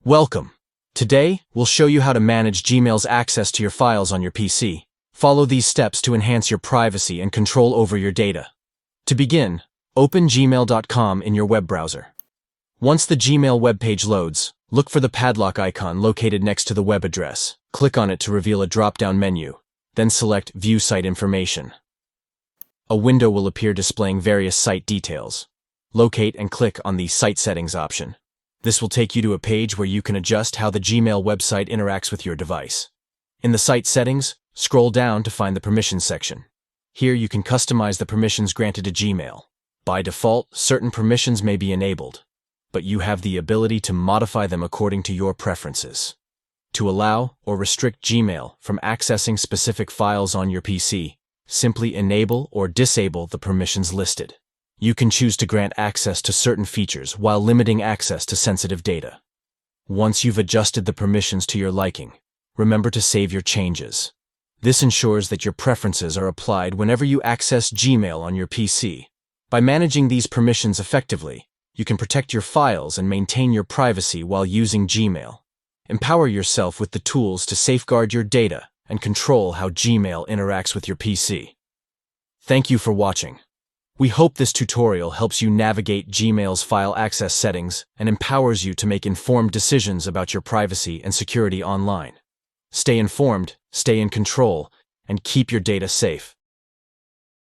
Welcome. Today, we'll show you how to manage Gmail's access to your files on your PC. Follow these steps to enhance your privacy and control over your data. To begin, open gmail.com in your web browser. Once the Gmail webpage loads, look for the padlock icon located next to the web address. Click on it to reveal a drop-down menu, then select View Site Information. A window will appear displaying various site details. Locate and click on the Site Settings option. This will take you to a page where you can adjust how the Gmail website interacts with your device. In the Site Settings, scroll down to find the Permissions section. Here you can customize the permissions granted to Gmail. By default, certain permissions may be enabled, but you have the ability to modify them according to your preferences. To allow or restrict Gmail from accessing specific files on your PC, simply enable or disable the permissions listed. You can choose to grant access to certain features while limiting access to sensitive data. Once you've adjusted the permissions to your liking, remember to save your changes. This ensures that your preferences are applied whenever you access Gmail on your PC. By managing these permissions effectively, you can protect your files and maintain your privacy while using Gmail. Empower yourself with the tools to safeguard your data and control how Gmail interacts with your PC. Thank you for watching. We hope this tutorial helps you navigate Gmail's file access settings and empowers you to make informed decisions about your privacy and security online. Stay informed, stay in control, and keep your data safe.